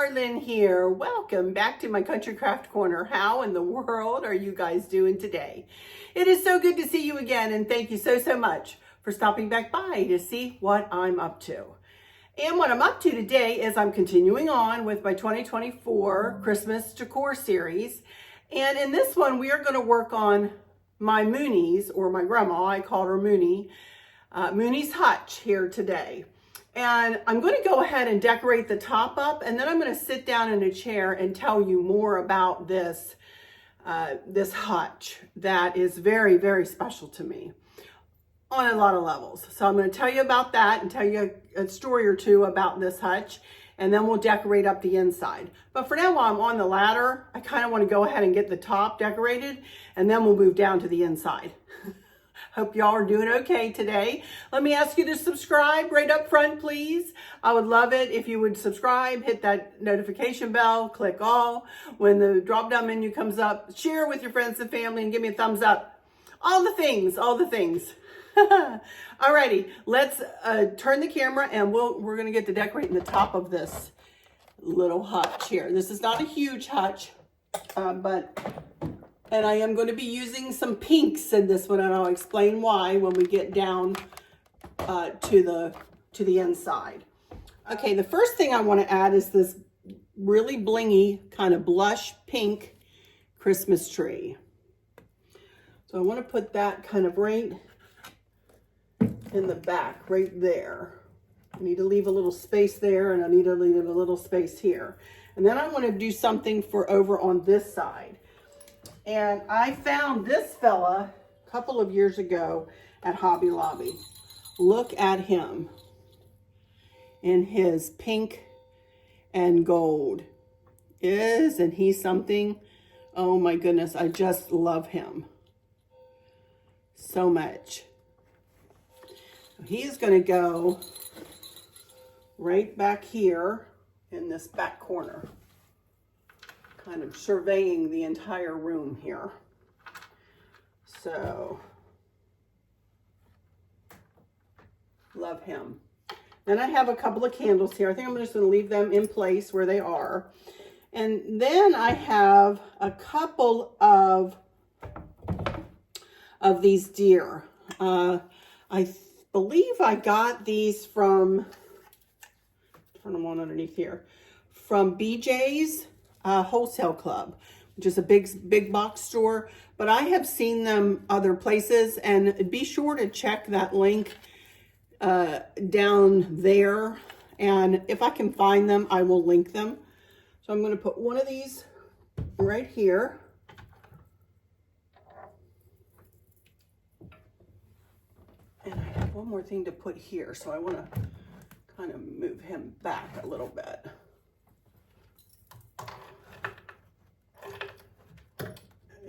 Arlynn here. Welcome back to my Country Craft Corner. How in the world are you guys doing today? It is so good to see you again, and thank you so much for stopping back by to see what I'm up to. And what I'm up to today is I'm continuing on with my 2024 Christmas Decor series. And in this one, we are going to work on my Mooney'S, or my grandma, I called her Mooney'S Hutch here today. And I'm going to go ahead and decorate the top up, and then I'm going to sit down in a chair and tell you more about this hutch that is very special to me on a lot of levels. So I'm going to tell you about that and tell you a story or two about this hutch, and then we'll decorate up the inside. But for now, while I'm on the ladder, I kind of want to go ahead and get the top decorated, and then we'll move down to the inside. Hope y'all are doing okay today. Let me ask you to subscribe right up front, please. I would love it if you would subscribe, hit that notification bell, click all. When the drop-down menu comes up, share with your friends and family and give me a thumbs up. All the things. Alrighty, let's turn the camera and we're gonna get to decorating the top of this little hutch here. This is not a huge hutch, and I am going to be using some pinks in this one, and I'll explain why when we get down to the inside. Okay, the first thing I want to add is this really blingy kind of blush pink Christmas tree. So I want to put that kind of right in the back, right there. I need to leave a little space there, and I need to leave a little space here. And then I want to do something for over on this side. And I found this fella a couple of years ago at Hobby Lobby. Look at him in his pink and gold. Isn't he something? Oh my goodness, I just love him so much. He's going to go right back here in this back corner, kind of surveying the entire room here. So, love him. Then I have a couple of candles here. I think I'm just going to leave them in place where they are. And then I have a couple of these deer. I believe I got these from, turn them on underneath here, from BJ's Wholesale Club, which is a big box store, but I have seen them other places, and be sure to check that link down there, and if I can find them, I will link them. So I'm going to put one of these right here. And I have one more thing to put here, so I want to kind of move him back a little bit.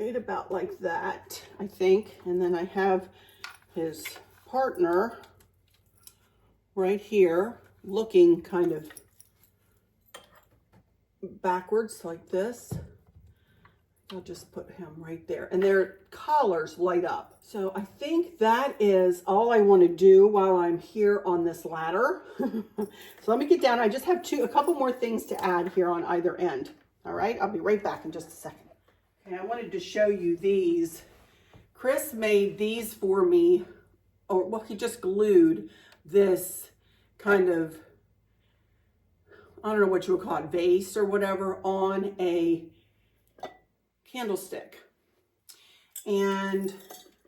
Right about like that, I think. And then I have his partner right here, looking kind of backwards like this. I'll just put him right there, and their collars light up. So I think that is all I want to do while I'm here on this ladder. So let me get down. I just have a couple more things to add here on either end. All right, I'll be right back in just a second. Okay, I wanted to show you these. Chris made these for me, or well, he just glued this kind of, I don't know what you would call it, vase or whatever, on a candlestick. And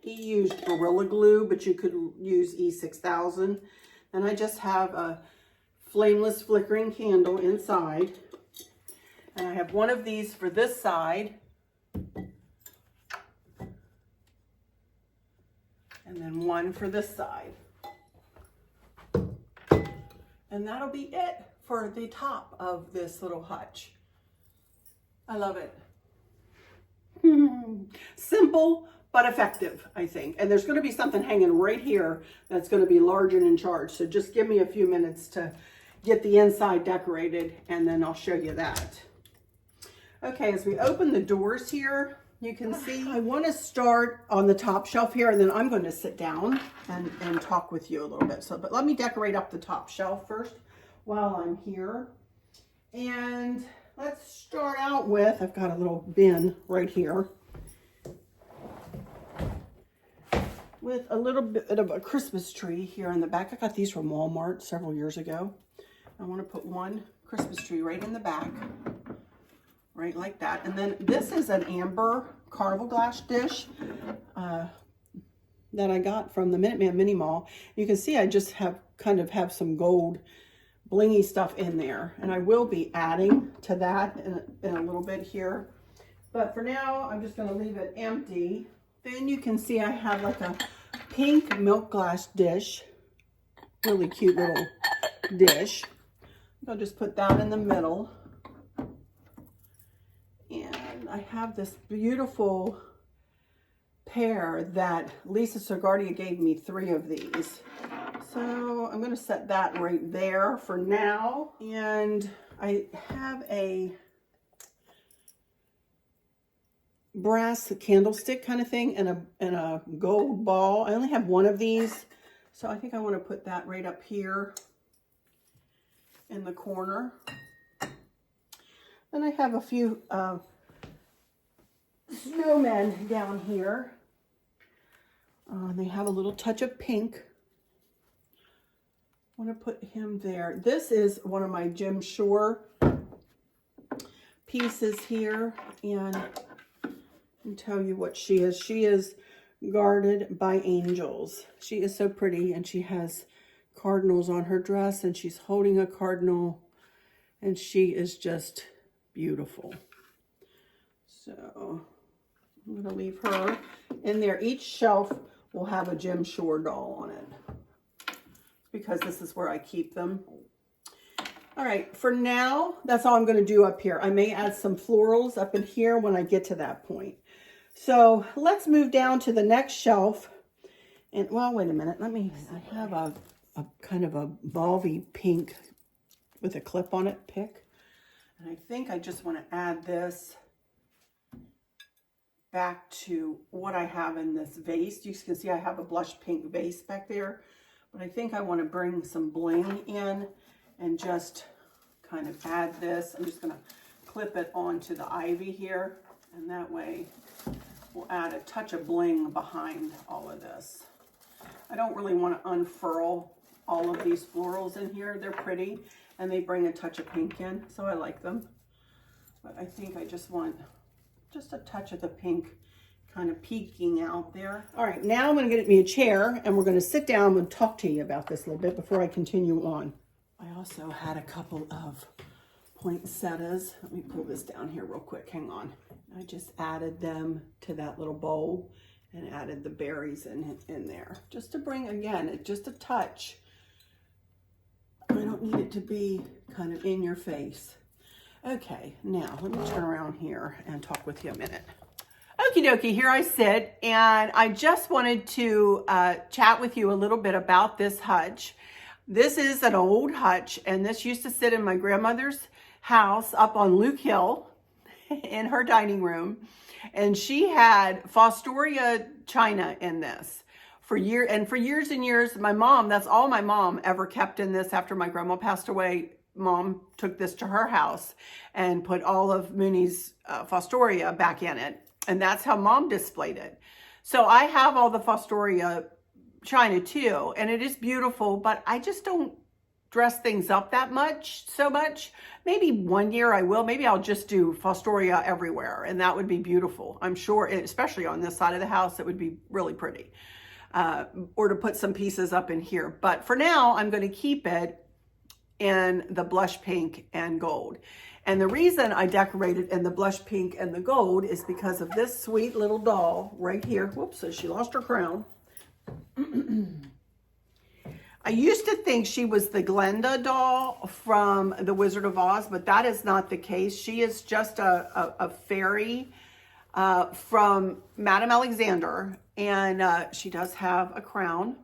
he used Gorilla Glue, but you could use E6000. And I just have a flameless flickering candle inside. And I have one of these for this side. And then one for this side. And that'll be it for the top of this little hutch. I love it. Simple but effective, I think. And there's going to be something hanging right here that's going to be large and in charge. So just give me a few minutes to get the inside decorated, and then I'll show you that. Okay, as we open the doors here, you can see I want to start on the top shelf here, and then I'm going to sit down and talk with you a little bit. So, but let me decorate up the top shelf first while I'm here. And let's start out with, I've got a little bin right here with a little bit of a Christmas tree here in the back. I got these from Walmart several years ago. I want to put one Christmas tree right in the back, right like that. And then this is an amber carnival glass dish that I got from the Minuteman Mini Mall. You can see I just have have some gold blingy stuff in there, and I will be adding to that in a little bit here. But for now, I'm just going to leave it empty. Then you can see I have like a pink milk glass dish, really cute little dish. I'll just put that in the middle. And I have this beautiful pear that Lisa Sergardia gave me 3 of these. So I'm going to set that right there for now. And I have a brass candlestick kind of thing and a gold ball. I only have one of these, so I think I want to put that right up here in the corner. Then I have a few snowmen down here. They have a little touch of pink. I want to put him there. This is one of my Jim Shore pieces here, and I'll tell you what she is. She is guarded by angels. She is so pretty, and she has cardinals on her dress, and she's holding a cardinal, and she is just beautiful. So I'm going to leave her in there. Each shelf will have a Jim Shore doll on it, because this is where I keep them. All right, for now, that's all I'm going to do up here. I may add some florals up in here when I get to that point. So let's move down to the next shelf. And, well, wait a minute. I have a kind of a mauve pink with a clip on it pick. And I think I just want to add this back to what I have in this vase. You can see I have a blush pink vase back there. But I think I want to bring some bling in and just kind of add this. I'm just going to clip it onto the ivy here, and that way we'll add a touch of bling behind all of this. I don't really want to unfurl all of these florals in here. They're pretty, and they bring a touch of pink in, so I like them. But I think I just want just a touch of the pink kind of peeking out there. All right, now I'm going to get me a chair, and we're going to sit down and talk to you about this a little bit before I continue on. I also had a couple of poinsettias. Let me pull this down here real quick. Hang on. I just added them to that little bowl and added the berries in there. Just to bring, again, just a touch. I don't need it to be kind of in your face. Okay, now let me turn around here and talk with you a minute. Okie dokie, here I sit, and I just wanted to chat with you a little bit about this Hutch. This is an old Hutch, and this used to sit in my grandmother's house up on Luke Hill in her dining room, and she had Fostoria china in this for years and years. My mom, that's all my mom ever kept in this. After my grandma passed away, Mom took this to her house and put all of Mooney'S Fostoria back in it. And that's how Mom displayed it. So I have all the Fostoria china too, and it is beautiful, but I just don't dress things up that much, so much. Maybe one year I will. Maybe I'll just do Fostoria everywhere, and that would be beautiful. I'm sure, especially on this side of the house, it would be really pretty. Or to put some pieces up in here. But for now, I'm going to keep it in the blush pink and gold. And the reason I decorated in the blush pink and the gold is because of this sweet little doll right here. Whoops, so she lost her crown. I used to think she was the Glenda doll from The Wizard of Oz, but that is not the case. She is just a fairy from Madame Alexander, and she does have a crown,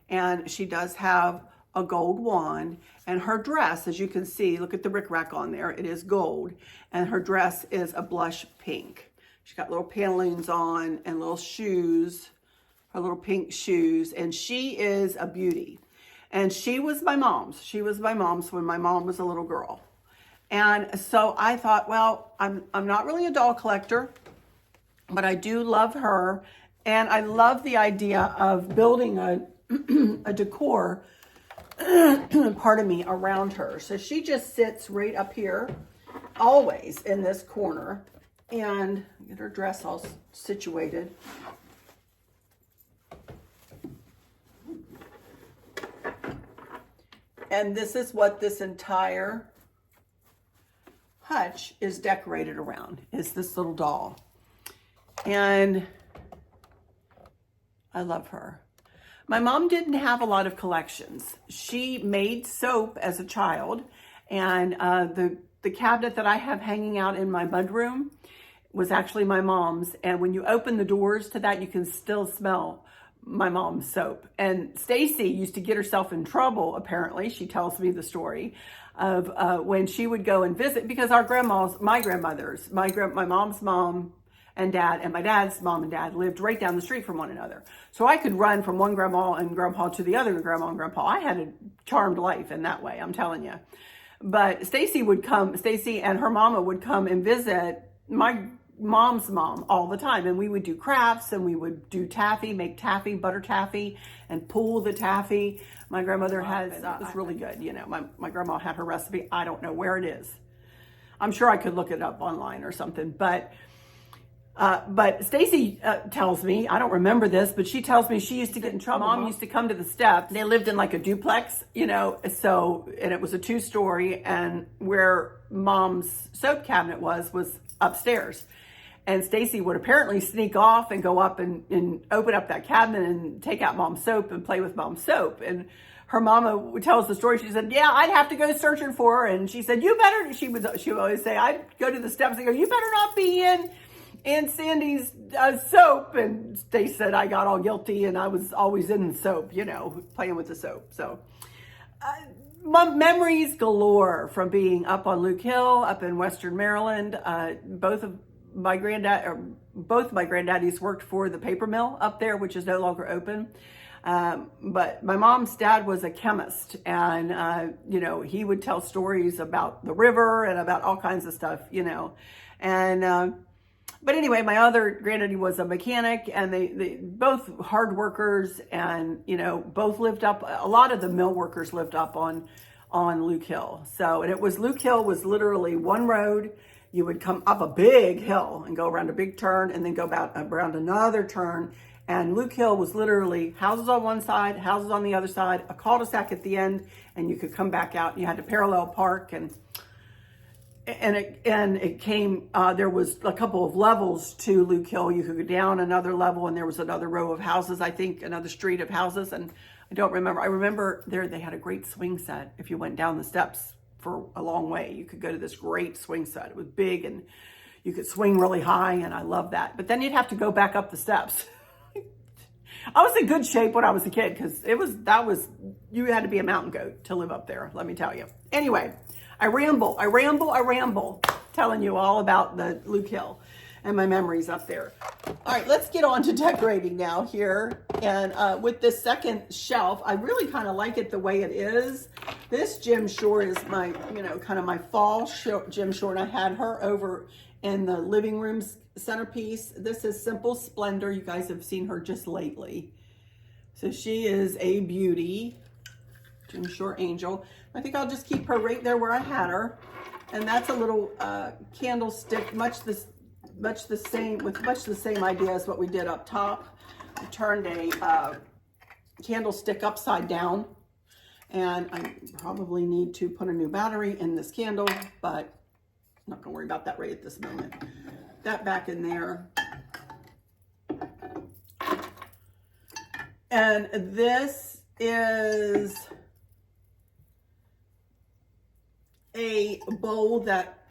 and she does have a gold wand, and her dress, as you can see, look at the rickrack on there, it is gold, and her dress is a blush pink. She's got little pantaloons on and little shoes, her little pink shoes, and she is a beauty. And she was my mom's. She was my mom's when my mom was a little girl. And so I thought, well, I'm not really a doll collector, but I do love her. And I love the idea of building a decor, pardon me, around her. So she just sits right up here, always in this corner. And get her dress all situated. And this is what this entire hutch is decorated around, is this little doll. And I love her. My mom didn't have a lot of collections. She made soap as a child, and the cabinet that I have hanging out in my mudroom was actually my mom's. And when you open the doors to that, you can still smell my mom's soap. And Stacy used to get herself in trouble, apparently. She tells me the story of when she would go and visit, because our grandmas, my grandmothers, my mom's mom and dad and my dad's mom and dad lived right down the street from one another. So I could run from one grandma and grandpa to the other grandma and grandpa. I had a charmed life in that way, I'm telling you. But Stacy and her mama would come and visit my mom's mom all the time, and we would do crafts, and we would do taffy, make taffy, butter taffy, and pull the taffy. My grandmother has, it was really good. You know, my grandma had her recipe. I don't know where it is. I'm sure I could look it up online or something, but Stacy tells me, I don't remember this, but she tells me she used to get in trouble. Mom used to come to the steps. They lived in like a duplex, you know, so, and it was a 2-story, and where mom's soap cabinet was upstairs. And Stacy would apparently sneak off and go up and open up that cabinet and take out mom's soap and play with mom's soap. And her mama tells the story. She said, yeah, I'd have to go searching for her. And she said, you better, she would always say, I'd go to the steps and go, you better not be in Sandy's soap. And they said I got all guilty, and I was always in soap, you know, playing with the soap. So memories galore from being up on Luke Hill, up in Western Maryland. Both my granddaddies worked for the paper mill up there, which is no longer open. But my mom's dad was a chemist, and, you know, he would tell stories about the river and about all kinds of stuff, you know. And, but anyway, my other granddaddy was a mechanic, and they both hard workers, and, you know, both lived up, a lot of the mill workers lived up on Luke Hill. So, and Luke Hill was literally one road. You would come up a big hill and go around a big turn, and then go around another turn. And Luke Hill was literally houses on one side, houses on the other side, a cul-de-sac at the end, and you could come back out. You had to parallel park, and it came, there was a couple of levels to Luke Hill. You could go down another level, and there was another row of houses, I think, another street of houses, and I don't remember. I remember they had a great swing set. If you went down the steps for a long way, you could go to this great swing set. It was big, and you could swing really high, and I loved that. But then you'd have to go back up the steps. I was in good shape when I was a kid, because you had to be a mountain goat to live up there, let me tell you. Anyway, I ramble, telling you all about the Luke Hill and my memories up there. All right, let's get on to decorating now here. And with this second shelf, I really kind of like it the way it is. This Jim Shore is my, you know, kind of my fall Jim Shore, and I had her over in the living room's centerpiece. This is Simple Splendor. You guys have seen her just lately. So she is a beauty, Jim Shore Angel. I think I'll just keep her right there where I had her. And that's a little candlestick, much the same idea as what we did up top. I turned a candlestick upside down, and I probably need to put a new battery in this candle, but I'm not gonna worry about that right at this moment. That back in there. And this is a bowl that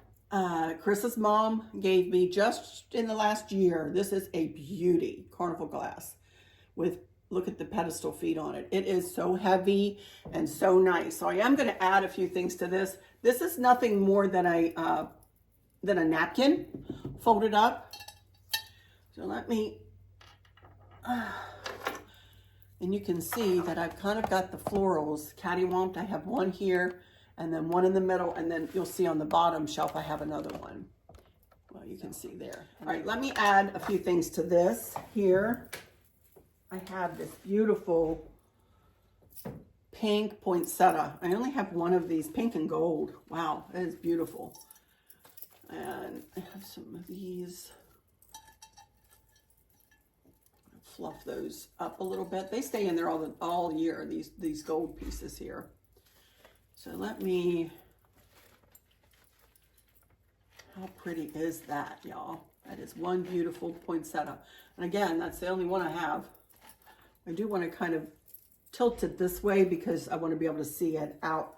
Chris's mom gave me just in the last year. This is a beauty, carnival glass with, look at the pedestal feet on it. It is so heavy and so nice. So I am going to add a few things to this. This is nothing more than a napkin folded up. So let me, and you can see that I've kind of got the florals cattywamped. I have one here and then one in the middle, and then you'll see on the bottom shelf I have another one. Well, you can see there. All right, let me add a few things to this here. I have this beautiful pink poinsettia. I only have one of these, pink and gold. Wow, that is beautiful. And I have some of these. Fluff those up a little bit. They stay in there all year, these gold pieces here. So let me, how pretty is that, y'all? That is one beautiful poinsettia. And again, that's the only one I have. I do want to kind of tilt it this way because I want to be able to see it out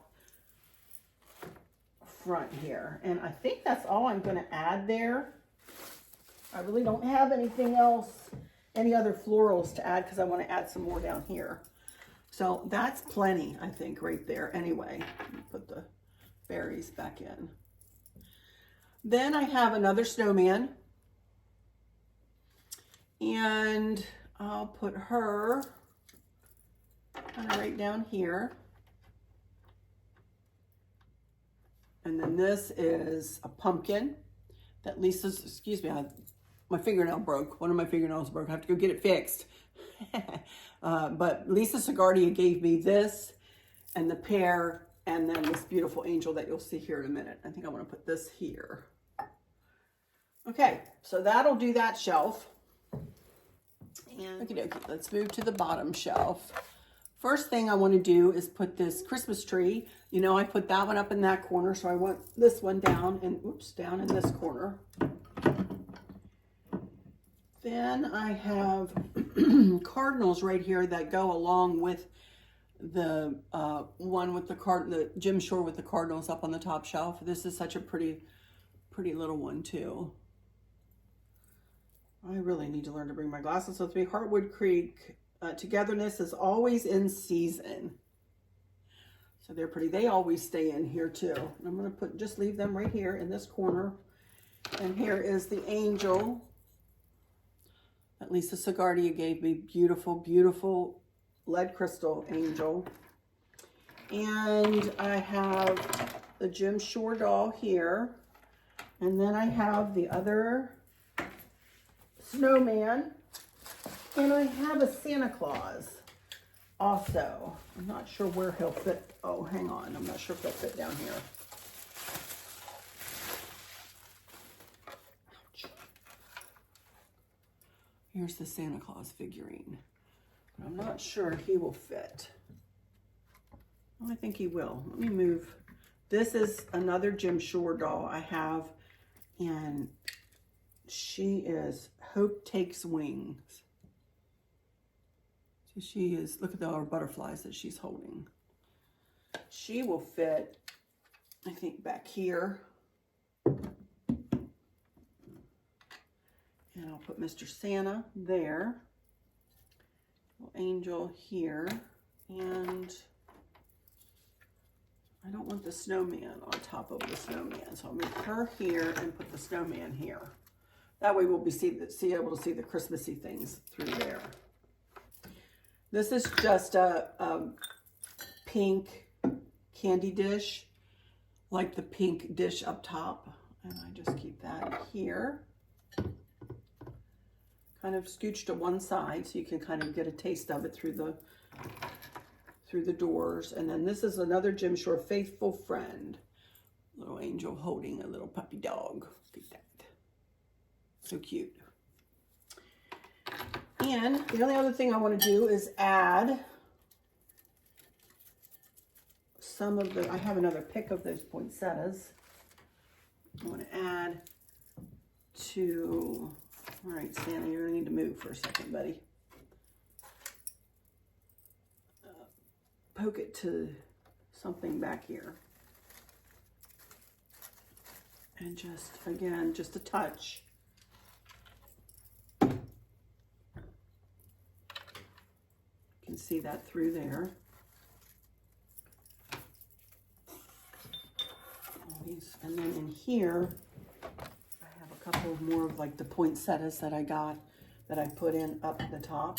front here. And I think that's all I'm going to add there. I really don't have anything else, any other florals to add, because I want to add some more down here. So that's plenty, I think, right there. Anyway, let me put the berries back in. Then I have another snowman, and I'll put her kind of right down here. And then this is a pumpkin that Lisa's, excuse me, my fingernail broke. One of my fingernails broke. I have to go get it fixed. But Lisa Segardia gave me this and the pear and then this beautiful angel that you'll see here in a minute. I think I want to put this here. Okay, so that'll do that shelf. And okay, let's move to the bottom shelf. First thing I want to do is put this Christmas tree. You know, I put that one up in that corner, so I want this one down and oops, down in this corner. Then I have cardinals right here that go along with the one with the Jim Shore with the cardinals up on the top shelf. This is such a pretty little one too. I really need to learn to bring my glasses with me. Heartwood Creek, togetherness is always in season. So they're pretty. They always stay in here too. And I'm going to just leave them right here in this corner. And here is the angel that Lisa Segardia gave me. Beautiful, beautiful lead crystal angel. And I have the Jim Shore doll here. And then I have the other snowman. And I have a Santa Claus also. I'm not sure where he'll fit. Oh, hang on. I'm not sure if he'll fit down here. Here's the Santa Claus figurine. I'm not sure he will fit. Well, I think he will. Let me move. This is another Jim Shore doll I have, and she is Hope Takes Wings. So she is, look at all her butterflies that she's holding. She will fit, I think, back here. And I'll put Mr. Santa there, little angel here, and I don't want the snowman on top of the snowman, so I'll move her here and put the snowman here. That way we'll be able to see the Christmassy things through there. This is just a pink candy dish, like the pink dish up top, and I just keep that here. Kind of scooch to one side so you can kind of get a taste of it through the doors. And then this is another Jim Shore Faithful Friend. Little angel holding a little puppy dog. Look at that. So cute. And the only other thing I want to do is add some of the, I have another pick of those poinsettias. I want to add to, all right, Santa, you're going to need to move for a second, buddy. Poke it to something back here. And just, again, just a touch. You can see that through there. And then in here, I have a couple more of like the poinsettias that I got that I put in up the top.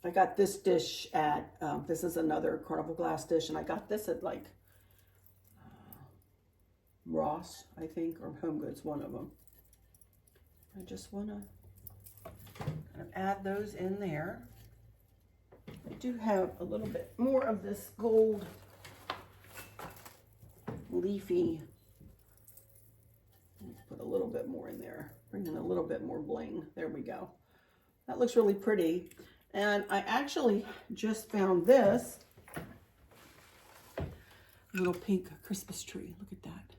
I got this dish at, this is another Carnival glass dish, and I got this at like Ross, I think, or Home Goods, one of them. I just want to kind of add those in there. I do have a little bit more of this gold leafy. Let's put a little bit more in there. Bring in a little bit more bling. There we go. That looks really pretty. And I actually just found this little pink Christmas tree. Look at that.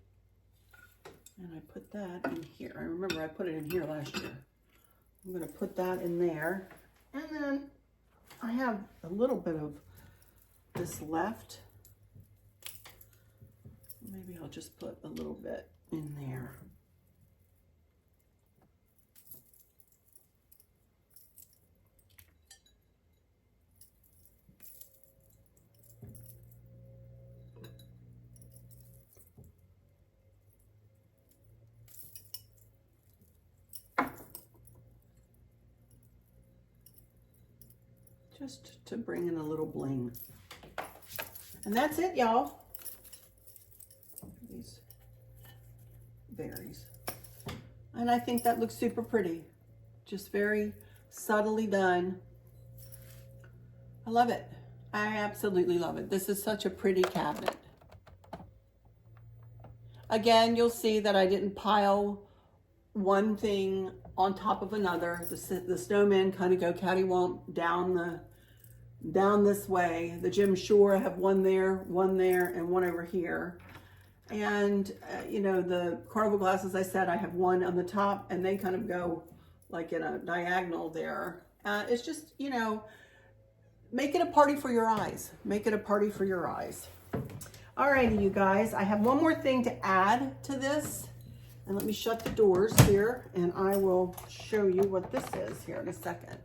And I put that in here. I remember I put it in here last year. I'm going to put that in there. And then I have a little bit of this left. Maybe I'll just put a little bit in there. Just to bring in a little bling. And that's it, y'all. These berries. And I think that looks super pretty. Just very subtly done. I love it. I absolutely love it. This is such a pretty cabinet. Again, you'll see that I didn't pile one thing on top of another. The snowmen kind of go cattywomp down this way. The Jim Shore, I have one there, and one over here. And you know, the Carnival glasses, I said I have one on the top, and they kind of go like in a diagonal there. It's just, you know, make it a party for your eyes. Make it a party for your eyes. Alrighty, you guys, I have one more thing to add to this. And let me shut the doors here, and I will show you what this is here in a second.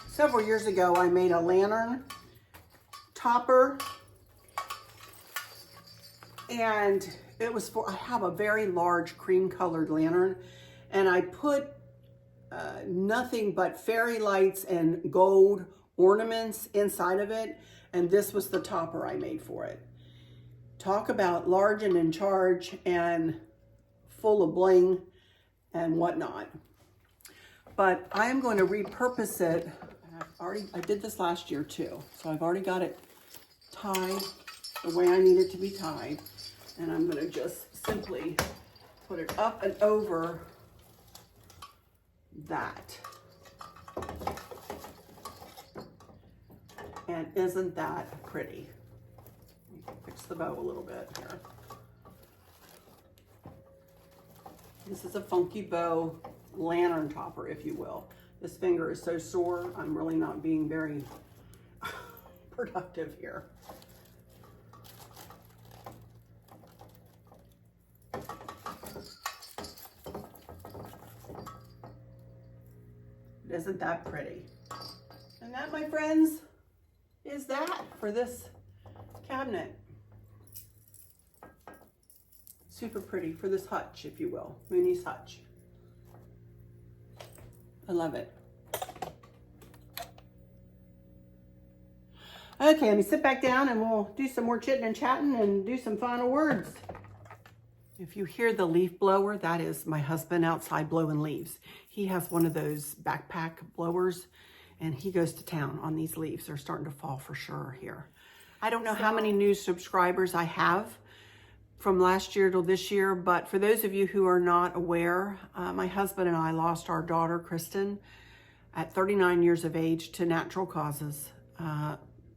Several years ago, I made a lantern topper, and it was for, I have a very large cream colored lantern, and I put nothing but fairy lights and gold ornaments inside of it, and this was the topper I made for it. Talk about large and in charge and full of bling and whatnot. But I am going to repurpose it. I did this last year too, so I've already got it tied the way I need it to be tied. And I'm going to just simply put it up and over that. And isn't that pretty? You can fix the bow a little bit here. This is a funky bow lantern topper, if you will. This finger is so sore, I'm really not being very productive here. Isn't that pretty? And that, my friends, is that for this cabinet. Super pretty for this Hutch, if you will. Mooney'S Hutch. I love it. Okay, let me sit back down and we'll do some more chitting and chatting and do some final words. If you hear the leaf blower, that is my husband outside blowing leaves. He has one of those backpack blowers, and he goes to town on these leaves. They're starting to fall for sure here. I don't know how many new subscribers I have from last year till this year, but for those of you who are not aware, my husband and I lost our daughter, Kristen, at 39 years of age to natural causes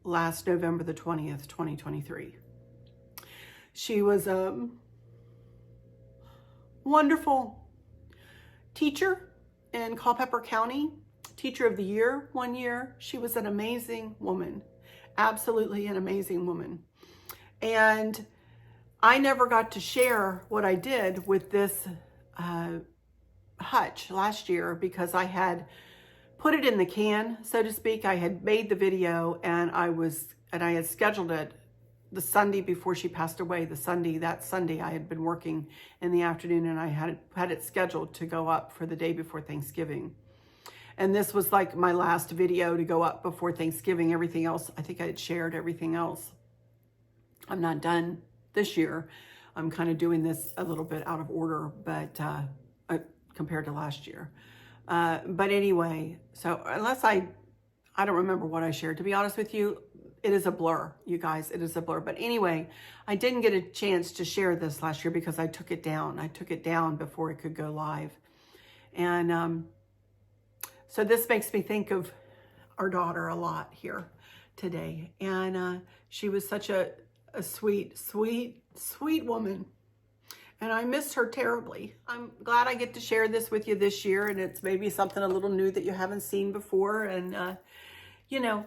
last November the 20th, 2023. She was a wonderful teacher in Culpeper County, Teacher of the Year one year. She was an amazing woman, absolutely an amazing woman. And I never got to share what I did with this Hutch last year because I had put it in the can, so to speak. I had made the video and I had scheduled it the Sunday before she passed away. That Sunday I had been working in the afternoon, and I had it scheduled to go up for the day before Thanksgiving. And this was like my last video to go up before Thanksgiving. Everything else, I think I had shared everything else. I'm not done this year. I'm kind of doing this a little bit out of order, but compared to last year. But anyway, so unless I don't remember what I shared, to be honest with you, it is a blur, you guys, it is a blur. But anyway, I didn't get a chance to share this last year because I took it down. I took it down before it could go live. And so this makes me think of our daughter a lot here today. And she was such a sweet, sweet, sweet woman. And I miss her terribly. I'm glad I get to share this with you this year. And it's maybe something a little new that you haven't seen before. And, you know,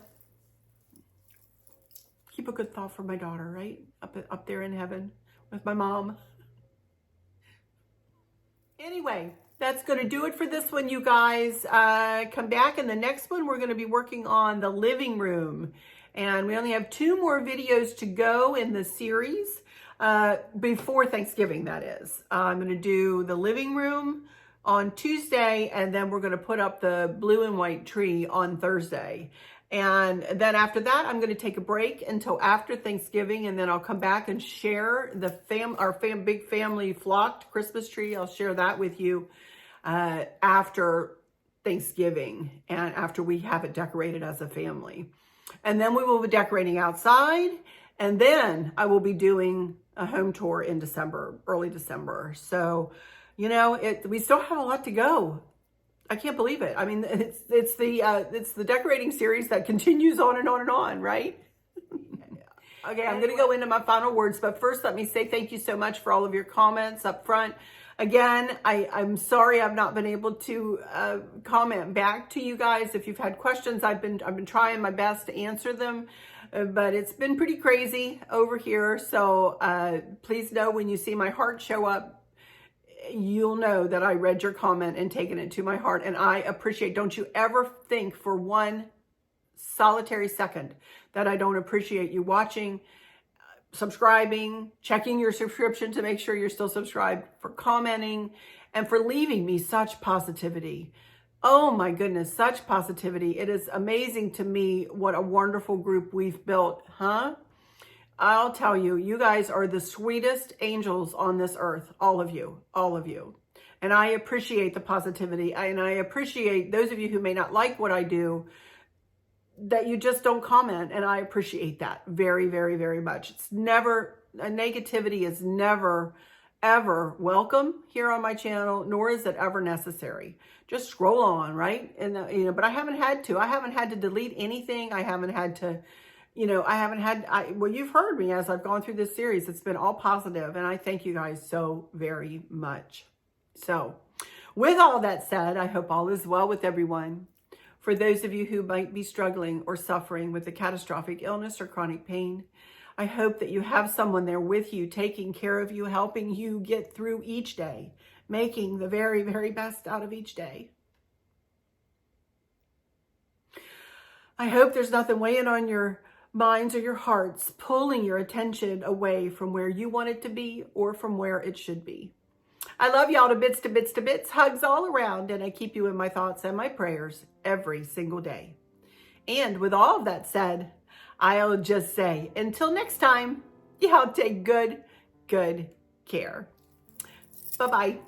keep a good thought for my daughter, right? Up there in heaven with my mom. Anyway, that's going to do it for this one, you guys. Come back in the next one. We're going to be working on the living room. And we only have 2 more videos to go in the series before Thanksgiving, that is. I'm going to do the living room on Tuesday, and then we're going to put up the blue and white tree on Thursday. And then after that, I'm going to take a break until after Thanksgiving, and then I'll come back and share the big family flocked Christmas tree. I'll share that with you after Thanksgiving and after we have it decorated as a family. And then we will be decorating outside, and then I will be doing a home tour in December, early December. So, you know, we still have a lot to go. I can't believe it. I mean, it's the decorating series that continues on and on and on, right? Okay, I'm going to go into my final words, but first let me say thank you so much for all of your comments up front. Again, I'm sorry I've not been able to comment back to you guys. If you've had questions, I've been trying my best to answer them, but it's been pretty crazy over here. So please know when you see my heart show up, you'll know that I read your comment and taken it to my heart, and I appreciate. Don't you ever think for one solitary second that I don't appreciate you watching, subscribing, checking your subscription to make sure you're still subscribed, for commenting, and for leaving me such positivity. Oh my goodness, such positivity. It is amazing to me what a wonderful group we've built, huh? I'll tell you, you guys are the sweetest angels on this earth, all of you, all of you. And I appreciate the positivity, and I appreciate those of you who may not like what I do, that you just don't comment, and I appreciate that very, very, very much. It's never, negativity is never, ever welcome here on my channel, nor is it ever necessary. Just scroll on, right? And you know, but I haven't had to delete anything. I haven't had to, you know, well, you've heard me as I've gone through this series. It's been all positive, and I thank you guys so very much. So with all that said, I hope all is well with everyone. For those of you who might be struggling or suffering with a catastrophic illness or chronic pain, I hope that you have someone there with you, taking care of you, helping you get through each day, making the very, very best out of each day. I hope there's nothing weighing on your minds or your hearts, pulling your attention away from where you want it to be or from where it should be. I love y'all to bits, to bits, to bits. Hugs all around, and I keep you in my thoughts and my prayers every single day. And with all of that said, I'll just say, until next time, y'all take good care. Bye-bye.